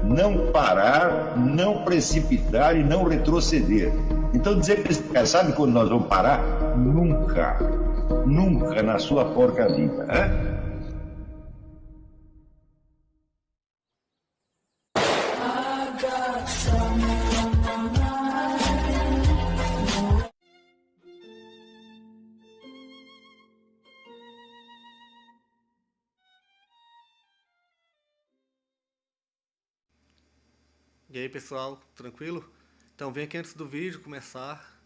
não parar, não precipitar e não retroceder. Então dizer para esse cara, sabe quando nós vamos parar? Nunca. Nunca na sua porca vida. Né? E aí pessoal, tranquilo? Então vem aqui antes do vídeo começar,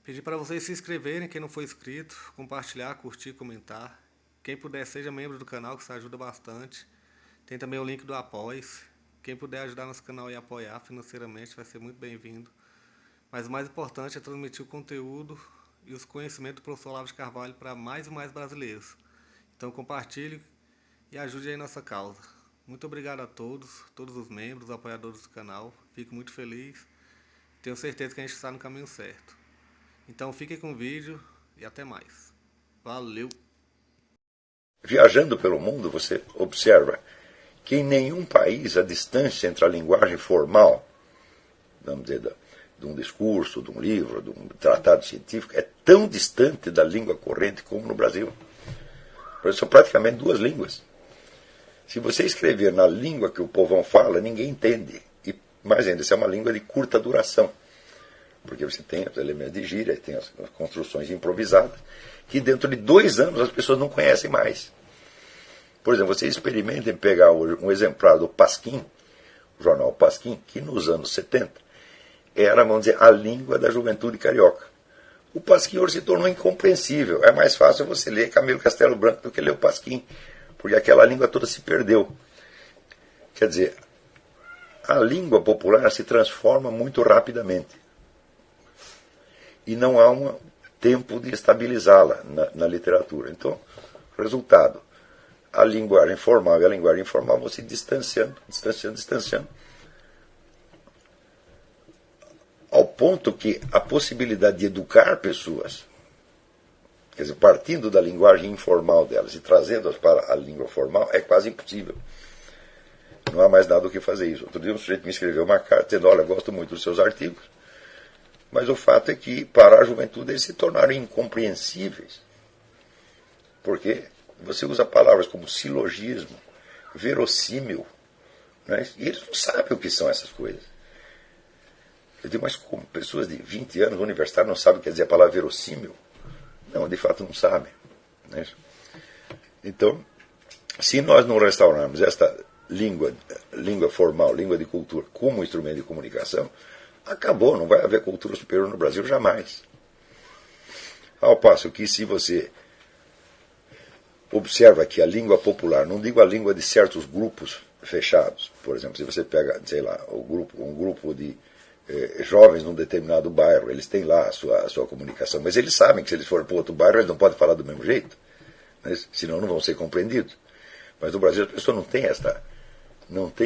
pedir para vocês se inscreverem, quem não for inscrito, compartilhar, curtir, comentar. Quem puder seja membro do canal, que isso ajuda bastante. Tem também o link do Apoia-se. Quem puder ajudar nosso canal e apoiar financeiramente vai ser muito bem-vindo. Mas o mais importante é transmitir o conteúdo e os conhecimentos do professor Olavo de Carvalho para mais e mais brasileiros. Então compartilhe e ajude aí nossa causa. Muito obrigado a todos os membros, apoiadores do canal. Fico muito feliz. Tenho certeza que a gente está no caminho certo. Então fiquem com o vídeo e até mais. Valeu! Viajando pelo mundo, você observa que em nenhum país a distância entre a linguagem formal, vamos dizer, de um discurso, de um livro, de um tratado científico, é tão distante da língua corrente como no Brasil. São praticamente duas línguas. Se você escrever na língua que o povão fala, ninguém entende. E mais ainda, isso é uma língua de curta duração. Porque você tem os elementos de gíria, tem as construções improvisadas, que dentro de 2 anos as pessoas não conhecem mais. Por exemplo, vocês experimentem pegar um exemplar do Pasquim, o jornal Pasquim, que nos anos 70 era, vamos dizer, a língua da juventude carioca. O Pasquim hoje se tornou incompreensível. É mais fácil você ler Camilo Castelo Branco do que ler o Pasquim, porque aquela língua toda se perdeu. Quer dizer, a língua popular se transforma muito rapidamente. E não há um tempo de estabilizá-la na literatura. Então, resultado, a linguagem formal e a linguagem informal vão se distanciando, ao ponto que a possibilidade de educar pessoas, quer dizer, partindo da linguagem informal delas e trazendo-as para a língua formal, é quase impossível. Não há mais nada o que fazer isso. Outro dia um sujeito me escreveu uma carta dizendo, olha, gosto muito dos seus artigos, mas o fato é que para a juventude eles se tornaram incompreensíveis. Porque você usa palavras como silogismo, verossímil, né? E eles não sabem o que são essas coisas. Eu digo, mas como? Pessoas de 20 anos, universitários, não sabem o que quer dizer a palavra verossímil? Não, de fato não sabem. Né? Então, se nós não restaurarmos esta língua formal, língua de cultura, como instrumento de comunicação, acabou, não vai haver cultura superior no Brasil jamais. Ao passo que se você observa que a língua popular, não digo a língua de certos grupos fechados, por exemplo, se você pega, sei lá, um grupo de jovens num determinado bairro, eles têm lá a sua comunicação, mas eles sabem que se eles forem para outro bairro, eles não podem falar do mesmo jeito, né? Senão não vão ser compreendidos. Mas no Brasil a pessoa não tem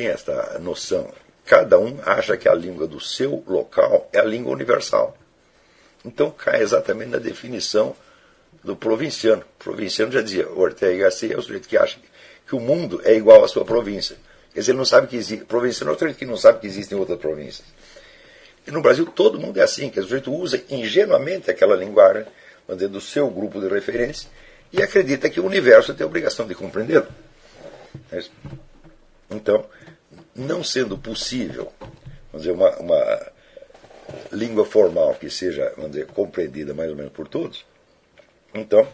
esta noção. Cada um acha que a língua do seu local é a língua universal. Então cai exatamente na definição do provinciano. O provinciano, já dizia, Ortega y Gasset é o sujeito que acha que o mundo é igual à sua província. Quer dizer, ele não sabe que existe. Provinciano é o sujeito que não sabe que existem outras províncias. E no Brasil todo mundo é assim, que o sujeito usa ingenuamente aquela linguagem, vamos dizer, do seu grupo de referência, e acredita que o universo tem a obrigação de compreendê-lo. Então, não sendo possível, vamos dizer, uma língua formal que seja, vamos dizer, compreendida mais ou menos por todos, então,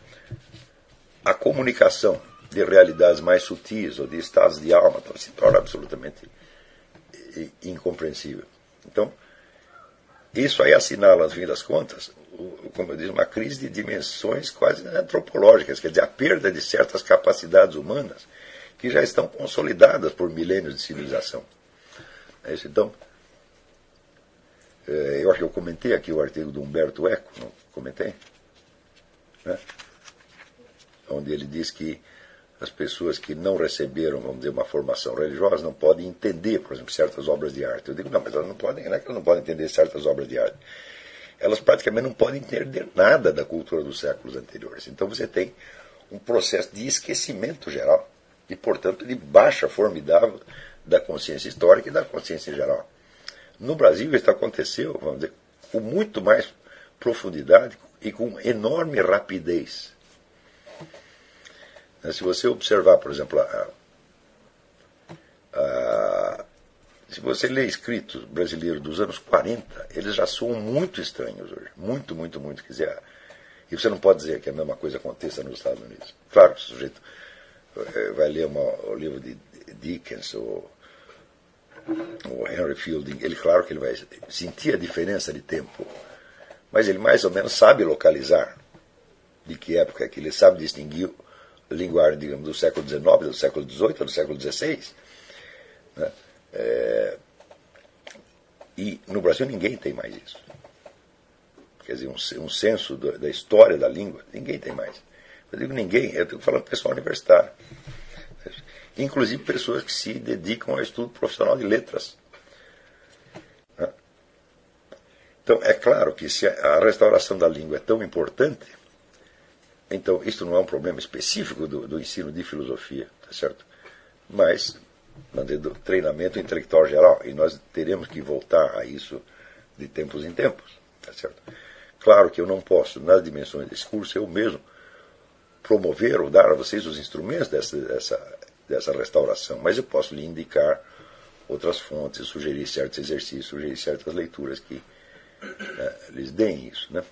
a comunicação de realidades mais sutis ou de estados de alma se torna absolutamente incompreensível. Então, isso aí assinala, no fim das contas, como eu disse, uma crise de dimensões quase antropológicas, quer dizer, a perda de certas capacidades humanas que já estão consolidadas por milênios de civilização. Então, eu acho que eu comentei aqui o artigo do Humberto Eco, não comentei? Né? Onde ele diz que as pessoas que não receberam, vamos dizer, uma formação religiosa não podem entender, por exemplo, certas obras de arte. Eu digo, não, mas elas não podem, não é que elas não podem entender certas obras de arte. Elas praticamente não podem entender nada da cultura dos séculos anteriores. Então você tem um processo de esquecimento geral e, portanto, de baixa formidável da consciência histórica e da consciência em geral. No Brasil, isso aconteceu, vamos dizer, com muito mais profundidade e com enorme rapidez. Se você observar, por exemplo, se você lê escritos brasileiros dos anos 40, eles já soam muito estranhos hoje. Muito, muito, muito. Quer dizer, e você não pode dizer que a mesma coisa aconteça nos Estados Unidos. Claro que o sujeito vai ler o livro de Dickens ou Henry Fielding, claro que ele vai sentir a diferença de tempo, mas ele mais ou menos sabe localizar de que época é que ele sabe distinguir a linguagem, digamos, do século XIX, do século XVIII, do século XVI. Né? E no Brasil ninguém tem mais isso. Quer dizer, um senso da história da língua, ninguém tem mais. Eu digo ninguém, eu estou falando pessoal universitário. Inclusive pessoas que se dedicam ao estudo profissional de letras. Então, é claro que se a restauração da língua é tão importante, então isso não é um problema específico do ensino de filosofia, tá certo? Mas do treinamento intelectual geral, e nós teremos que voltar a isso de tempos em tempos, tá certo? Claro que eu não posso, nas dimensões desse curso, eu mesmo promover ou dar a vocês os instrumentos dessa restauração, mas eu posso lhe indicar outras fontes, sugerir certos exercícios, sugerir certas leituras que lhes deem isso, né?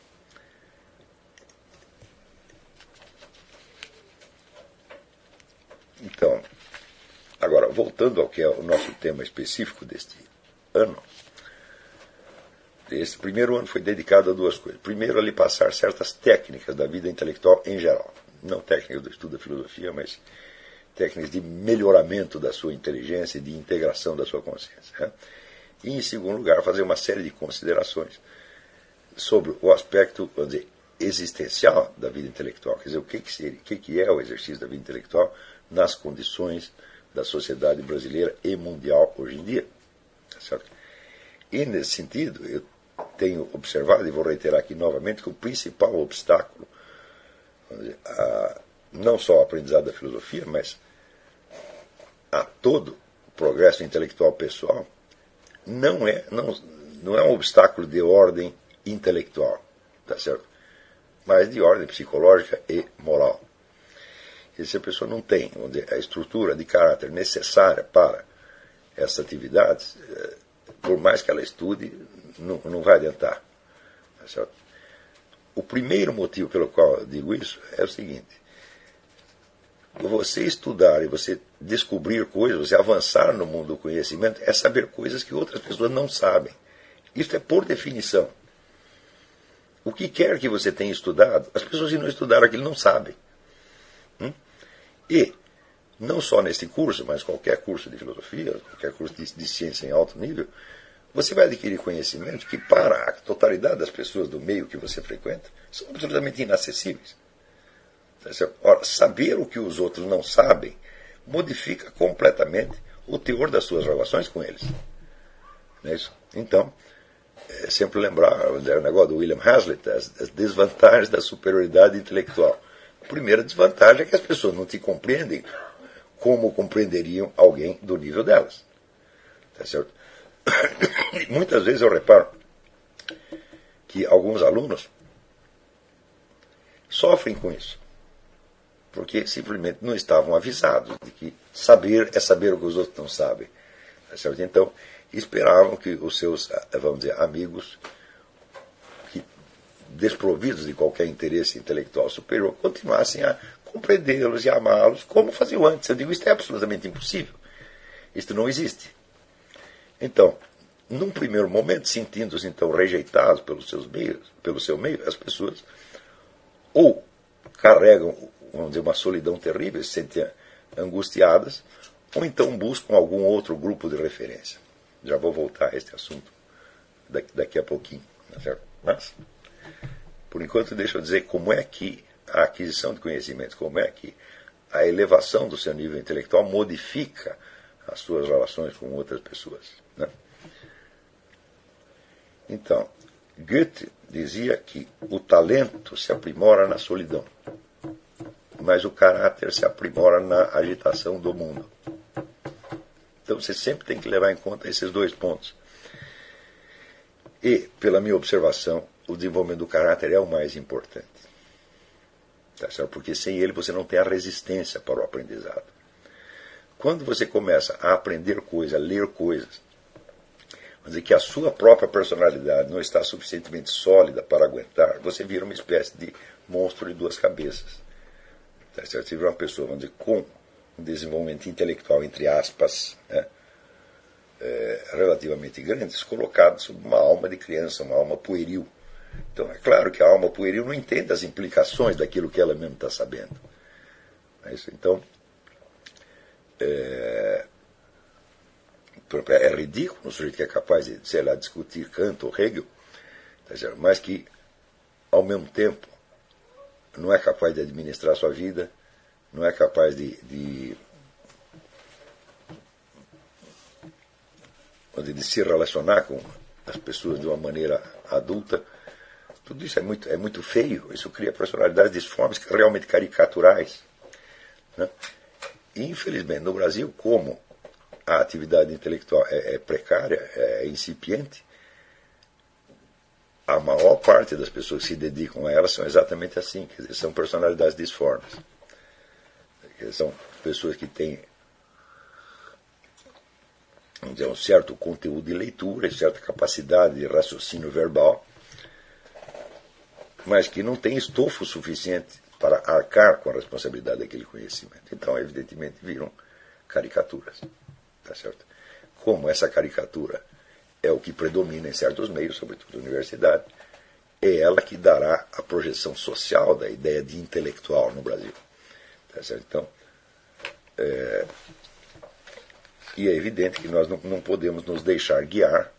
Então, agora, voltando ao que é o nosso tema específico deste ano, esse primeiro ano foi dedicado a duas coisas. Primeiro, a lhe passar certas técnicas da vida intelectual em geral. Não técnicas do estudo da filosofia, mas técnicas de melhoramento da sua inteligência e de integração da sua consciência. Né? E, em segundo lugar, fazer uma série de considerações sobre o aspecto, vamos dizer, existencial da vida intelectual. Quer dizer, o que é o exercício da vida intelectual nas condições da sociedade brasileira e mundial hoje em dia. Tá certo? E, nesse sentido, eu tenho observado, e vou reiterar aqui novamente, que o principal obstáculo, vamos dizer, não só ao aprendizado da filosofia, mas a todo o progresso intelectual pessoal, não é um obstáculo de ordem intelectual, tá certo? Mas de ordem psicológica e moral. E se a pessoa não tem, vamos dizer, a estrutura de caráter necessária para essas atividades, por mais que ela estude, não vai adiantar. Tá certo? O primeiro motivo pelo qual eu digo isso é o seguinte: você estudar e você descobrir coisas, você avançar no mundo do conhecimento, é saber coisas que outras pessoas não sabem. Isso é por definição. O que quer que você tenha estudado, as pessoas que não estudaram aquilo não sabem. E, não só nesse curso, mas qualquer curso de filosofia, qualquer curso de ciência em alto nível, você vai adquirir conhecimentos que, para a totalidade das pessoas do meio que você frequenta, são absolutamente inacessíveis. Ora, saber o que os outros não sabem modifica completamente o teor das suas relações com eles. Não é isso? Então, sempre lembrar o negócio do William Hazlitt, as desvantagens da superioridade intelectual. A primeira desvantagem é que as pessoas não te compreendem como compreenderiam alguém do nível delas. Tá certo? Muitas vezes eu reparo que alguns alunos sofrem com isso, porque simplesmente não estavam avisados de que saber é saber o que os outros não sabem. Tá certo? Então, esperavam que os seus, vamos dizer, amigos, que, desprovidos de qualquer interesse intelectual superior, continuassem a compreendê-los e amá-los como faziam antes. Eu digo, isso é absolutamente impossível. Isto não existe. Então, num primeiro momento, sentindo-se então rejeitados pelo seu meio, as pessoas ou carregam, vamos dizer, uma solidão terrível, se sentem angustiadas, ou então buscam algum outro grupo de referência. Já vou voltar a este assunto daqui a pouquinho. Tá certo? Mas, por enquanto, deixa eu dizer como é que a aquisição de conhecimento, como é que a elevação do seu nível intelectual modifica as suas relações com outras pessoas. Né? Então, Goethe dizia que o talento se aprimora na solidão, mas o caráter se aprimora na agitação do mundo. Então você sempre tem que levar em conta esses dois pontos. E, pela minha observação, o desenvolvimento do caráter é o mais importante. Tá certo? Porque sem ele você não tem a resistência para o aprendizado. Quando você começa a aprender coisas, a ler coisas, vamos dizer que a sua própria personalidade não está suficientemente sólida para aguentar, você vira uma espécie de monstro de duas cabeças. Tá certo? Você vira uma pessoa, vamos dizer, com um desenvolvimento intelectual, entre aspas, né, relativamente grande, colocado sob uma alma de criança, uma alma pueril. Então, é claro que a alma pueril não entende as implicações daquilo que ela mesma está sabendo. Então, é ridículo um sujeito que é capaz de, sei lá, discutir Kant ou Hegel, mas que, ao mesmo tempo, não é capaz de administrar a sua vida, não é capaz de se relacionar com as pessoas de uma maneira adulta. Tudo isso é muito feio. Isso cria personalidades disformes, realmente caricaturais, né? E, infelizmente, no Brasil, como a atividade intelectual é precária, é incipiente, a maior parte das pessoas que se dedicam a ela são exatamente assim, quer dizer, são personalidades disformes. São pessoas que têm, vamos dizer, um certo conteúdo de leitura, certa capacidade de raciocínio verbal, mas que não têm estofo suficiente para arcar com a responsabilidade daquele conhecimento. Então, evidentemente, viram caricaturas. Tá certo? Como essa caricatura é o que predomina em certos meios, sobretudo a universidade, é ela que dará a projeção social da ideia de intelectual no Brasil. Tá certo? Então, e é evidente que nós não podemos nos deixar guiar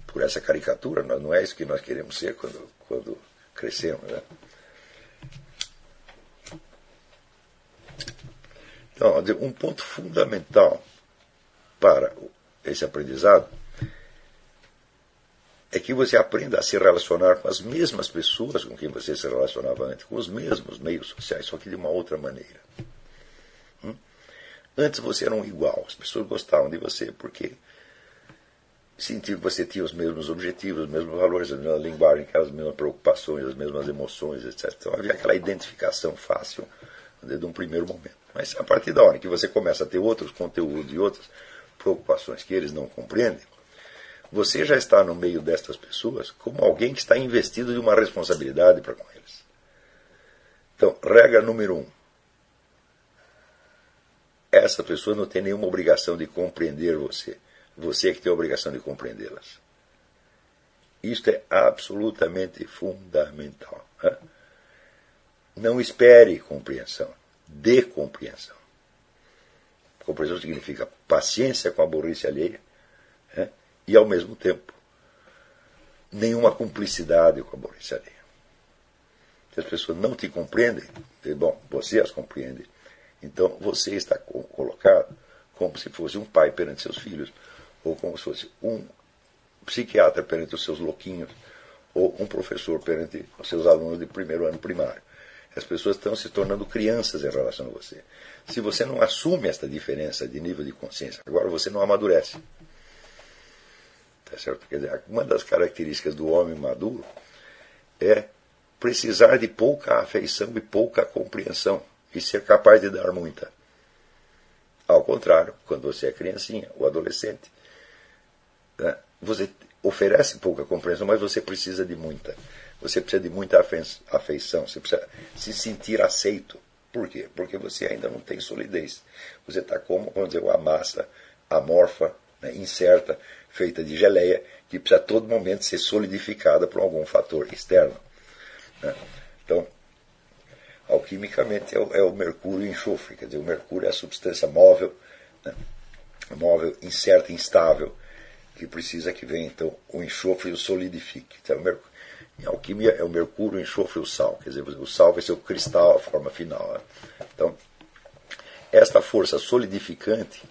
por essa caricatura. Não é isso que nós queremos ser quando crescemos, né? Então, um ponto fundamental para esse aprendizado é que você aprenda a se relacionar com as mesmas pessoas com quem você se relacionava antes, com os mesmos meios sociais, só que de uma outra maneira. Antes você era um igual, as pessoas gostavam de você porque sentiam que você tinha os mesmos objetivos, os mesmos valores, a mesma linguagem, as mesmas preocupações, as mesmas emoções, etc. Então havia aquela identificação fácil de um primeiro momento. Mas a partir da hora que você começa a ter outros conteúdos e outras preocupações que eles não compreendem, você já está no meio destas pessoas como alguém que está investido de uma responsabilidade para com eles. Então, regra número 1. Essa pessoa não tem nenhuma obrigação de compreender você. Você é que tem a obrigação de compreendê-las. Isto é absolutamente fundamental. Né? Não espere compreensão. Dê compreensão. Compreensão significa paciência com a burrice alheia, né? E, ao mesmo tempo, nenhuma cumplicidade com a burrice alheia. Se as pessoas não te compreendem, bom, você as compreende. Então, você está colocado como se fosse um pai perante seus filhos, ou como se fosse um psiquiatra perante os seus louquinhos, ou um professor perante os seus alunos de primeiro ano primário. As pessoas estão se tornando crianças em relação a você. Se você não assume esta diferença de nível de consciência, agora você não amadurece. Tá certo? Quer dizer, uma das características do homem maduro é precisar de pouca afeição e pouca compreensão, e ser capaz de dar muita. Ao contrário, quando você é criancinha ou adolescente, né, você oferece pouca compreensão, mas você precisa de muita. Você precisa de muita afeição, você precisa se sentir aceito. Por quê? Porque você ainda não tem solidez. Você está como, vamos dizer, uma massa amorfa, né, incerta, feita de geleia, que precisa a todo momento ser solidificada por algum fator externo. Né? Então, alquimicamente é o mercúrio e o enxofre. Quer dizer, o mercúrio é a substância móvel, né, móvel, incerta, instável, que precisa que venha, então, o enxofre e o solidifique. Então, em alquimia é o mercúrio, o enxofre e o sal. Quer dizer, o sal vai ser o cristal, a forma final. Né? Então, esta força solidificante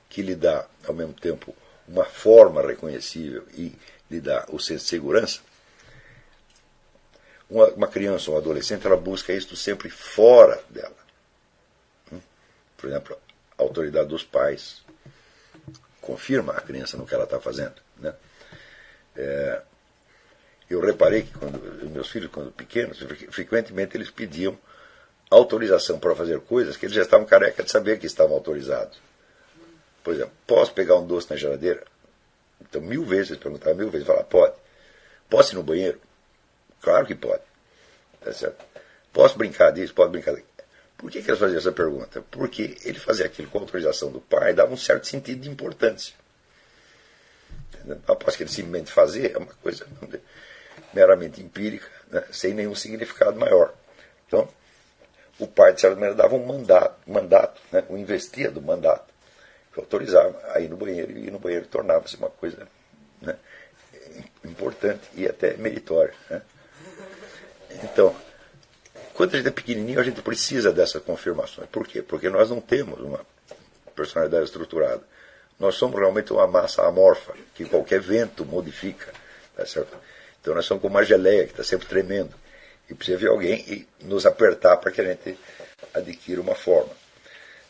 que lhe dá, ao mesmo tempo, uma forma reconhecível e lhe dá o senso de segurança, uma criança ou um adolescente, ela busca isto sempre fora dela. Por exemplo, a autoridade dos pais, confirma a criança no que ela está fazendo, né? Eu reparei que quando meus filhos, quando pequenos, frequentemente eles pediam autorização para fazer coisas que eles já estavam careca de saber que estavam autorizados. Por exemplo, posso pegar um doce na geladeira? Então, 1000 vezes eles perguntavam, 1000 vezes, falavam, pode. Posso ir no banheiro? Claro que pode. Tá certo? Posso brincar disso? Pode brincar disso. Por que eles faziam essa pergunta? Porque ele fazia aquilo com a autorização do pai, dava um certo sentido de importância. Após que ele simplesmente fazer, é uma coisa meramente empírica, né, sem nenhum significado maior. Então, o pai, de certa maneira, dava um mandato, né, o investia do mandato, que autorizava a ir no banheiro, e ir no banheiro tornava-se uma coisa, né, importante e até meritória. Né? Então, quando a gente é pequenininho, a gente precisa dessas confirmações. Por quê? Porque nós não temos uma personalidade estruturada. Nós somos realmente uma massa amorfa, que qualquer vento modifica. Tá certo? Então nós somos como uma geleia que está sempre tremendo. E precisa vir alguém e nos apertar para que a gente adquira uma forma.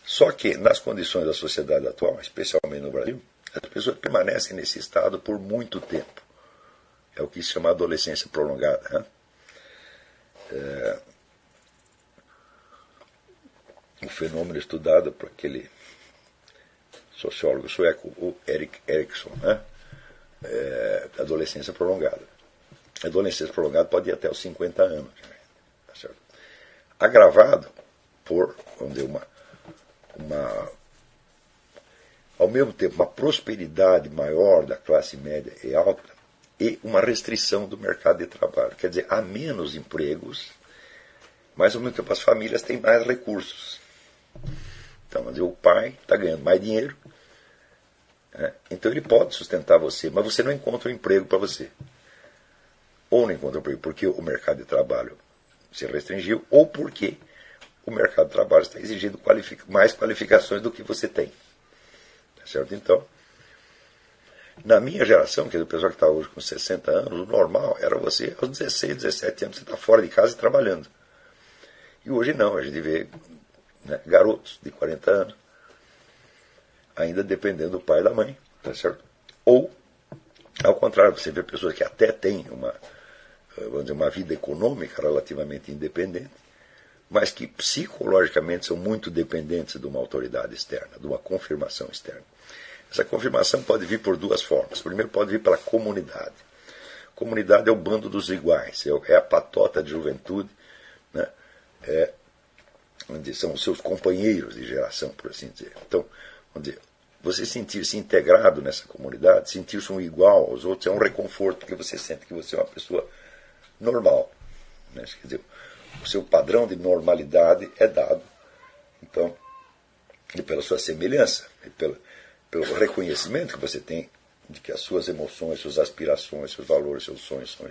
Só que nas condições da sociedade atual, especialmente no Brasil, as pessoas permanecem nesse estado por muito tempo. É o que se chama adolescência prolongada. Né? Um fenômeno estudado por aquele sociólogo sueco, o Erik Erikson, né? Adolescência prolongada. A adolescência prolongada pode ir até os 50 anos. Tá certo? Agravado por, vamos dizer, ao mesmo tempo, uma prosperidade maior da classe média e alta e uma restrição do mercado de trabalho. Quer dizer, há menos empregos, mas ao mesmo tempo as famílias têm mais recursos. Então, vamos dizer, o pai está ganhando mais dinheiro, né? Então ele pode sustentar você, mas você não encontra um emprego para você. Ou não encontra um emprego porque o mercado de trabalho se restringiu, ou porque o mercado de trabalho está exigindo mais qualificações do que você tem. Tá certo? Então, na minha geração, que é o pessoal que está hoje com 60 anos, o normal era você, aos 16, 17 anos, você está fora de casa e trabalhando. E hoje não, a gente vê, né, garotos de 40 anos, ainda dependendo do pai e da mãe, tá certo? Ou, ao contrário, você vê pessoas que até têm vamos dizer, uma vida econômica relativamente independente, mas que psicologicamente são muito dependentes de uma autoridade externa, de uma confirmação externa. Essa confirmação pode vir por duas formas. Primeiro, pode vir pela comunidade. Comunidade é o bando dos iguais, é a patota de juventude, né? Onde são os seus companheiros de geração, por assim dizer. Então, vamos dizer, você sentir-se integrado nessa comunidade, sentir-se um igual aos outros, é um reconforto, porque você sente que você é uma pessoa normal. Né? Quer dizer, o seu padrão de normalidade é dado, então, e pela sua semelhança, e pelo reconhecimento que você tem de que as suas emoções, suas aspirações, seus valores, seus sonhos são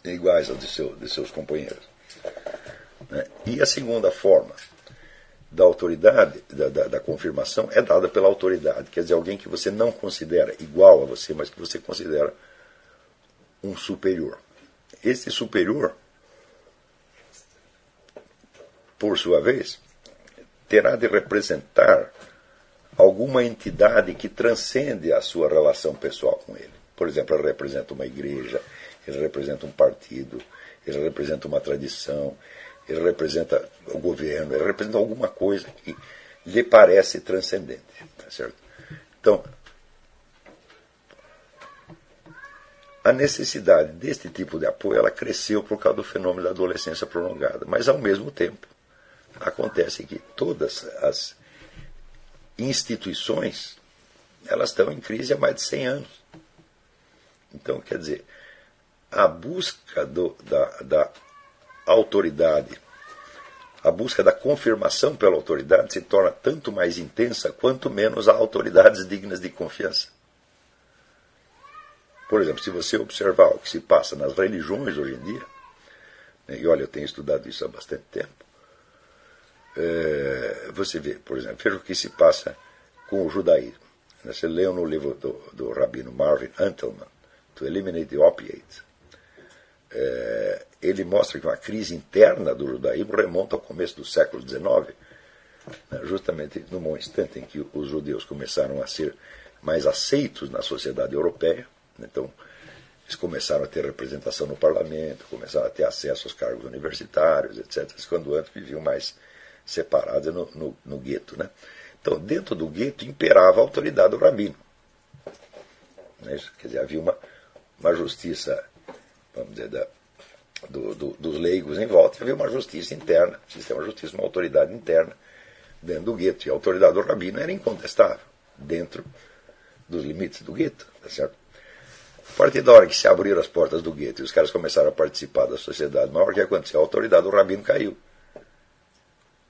iguais aos de seus companheiros. Né? E a segunda forma da autoridade, da confirmação, é dada pela autoridade, quer dizer, alguém que você não considera igual a você, mas que você considera um superior. Esse superior, por sua vez, terá de representar alguma entidade que transcende a sua relação pessoal com ele. Por exemplo, ele representa uma igreja, ele representa um partido, ele representa uma tradição, ele representa o governo, ele representa alguma coisa que lhe parece transcendente. Tá certo? Então, a necessidade deste tipo de apoio, ela cresceu por causa do fenômeno da adolescência prolongada. Mas, ao mesmo tempo, acontece que todas as instituições, elas estão em crise há mais de 100 anos. Então, quer dizer, a busca da autoridade, a busca da confirmação pela autoridade se torna tanto mais intensa quanto menos há autoridades dignas de confiança. Por exemplo, se você observar o que se passa nas religiões hoje em dia, né, e olha, eu tenho estudado isso há bastante tempo, você vê, por exemplo, veja o que se passa com o judaísmo. Você leu no livro do rabino Marvin Antelman, To Eliminate the Opiates, ele mostra que uma crise interna do judaísmo remonta ao começo do século XIX, justamente no instante em que os judeus começaram a ser mais aceitos na sociedade europeia. Então, eles começaram a ter representação no parlamento, começaram a ter acesso aos cargos universitários, etc., quando antes viviam mais separados no gueto. Né? Então, dentro do gueto imperava a autoridade do rabino. Né? Quer dizer, havia uma justiça, vamos dizer, dos leigos em volta, havia uma justiça interna, um sistema de justiça, uma autoridade interna dentro do gueto. E a autoridade do rabino era incontestável, dentro dos limites do gueto. Tá certo? A partir da hora que se abriram as portas do gueto e os caras começaram a participar da sociedade maior, o que aconteceu? A autoridade do rabino caiu.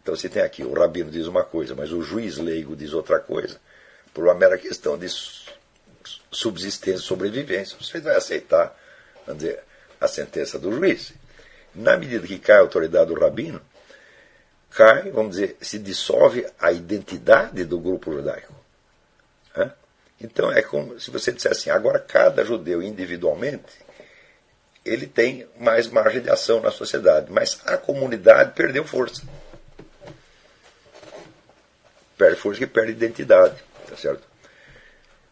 Então você tem aqui, o rabino diz uma coisa, mas o juiz leigo diz outra coisa, por uma mera questão de subsistência, sobrevivência. Você vai aceitar, vamos dizer, a sentença do juiz. Na medida que cai a autoridade do rabino, cai, vamos dizer, se dissolve a identidade do grupo judaico. Então é como se você dissesse assim, agora cada judeu individualmente, ele tem mais margem de ação na sociedade, mas a comunidade perdeu força. Perde força e perde identidade, tá certo?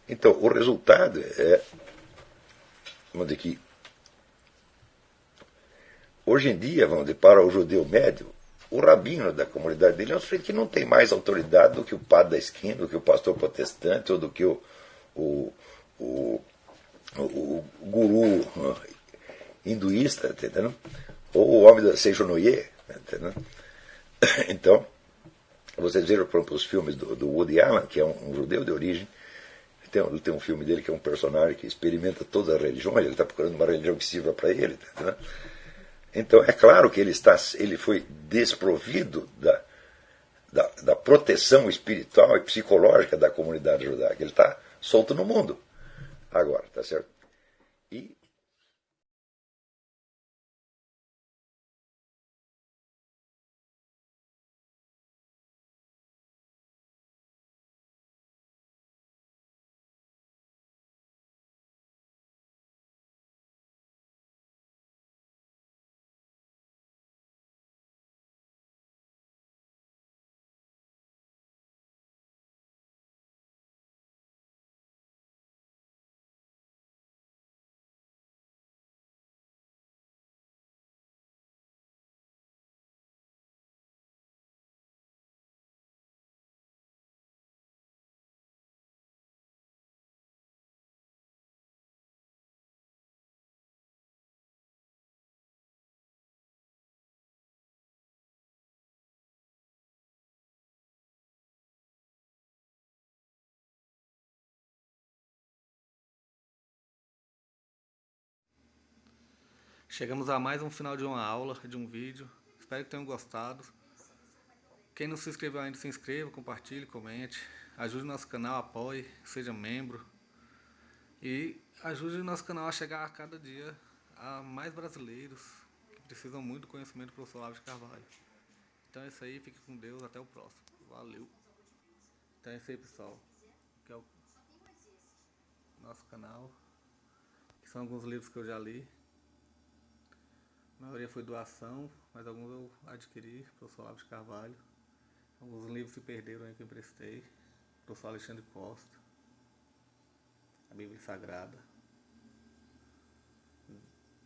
Então o resultado é, vamos dizer que, hoje em dia, vamos dizer, para o judeu médio, o rabino da comunidade dele é um sujeito que não tem mais autoridade do que o padre da esquina, do que o pastor protestante, ou do que o guru hinduísta, entendeu? Ou o homem da Seijonoye, entendeu? Então, vocês viram, por exemplo, os filmes do Woody Allen, que é um judeu de origem. Tem um filme dele que é um personagem que experimenta todas as religiões, ele está procurando uma religião que sirva para ele, entendeu? Então, é claro que ele foi desprovido da proteção espiritual e psicológica da comunidade judaica. Ele está solto no mundo agora, tá certo? E Chegamos a mais um final de uma aula, de um vídeo. Espero que tenham gostado. Quem não se inscreveu ainda, se inscreva, compartilhe, comente. Ajude o nosso canal, apoie, seja membro. E ajude o nosso canal a chegar a cada dia a mais brasileiros que precisam muito do conhecimento do professor Olavo de Carvalho. Então é isso aí, fique com Deus, até o próximo. Valeu! Então é isso aí, pessoal. Que é o nosso canal. Que são alguns livros que eu já li. A maioria foi doação, mas alguns eu adquiri, professor Olavo de Carvalho. Alguns livros se perderam aí que eu emprestei, professor Alexandre Costa, a Bíblia Sagrada.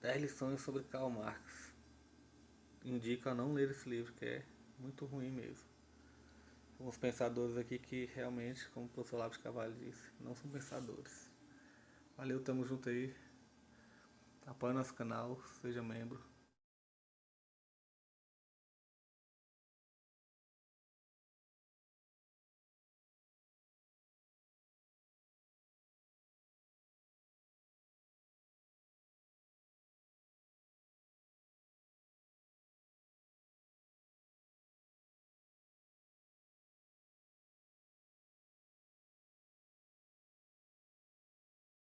10 lições sobre Karl Marx. Indico a não ler esse livro, que é muito ruim mesmo. Alguns pensadores aqui que realmente, como o professor Olavo de Carvalho disse, não são pensadores. Valeu, tamo junto aí. Apoie nosso canal, seja membro.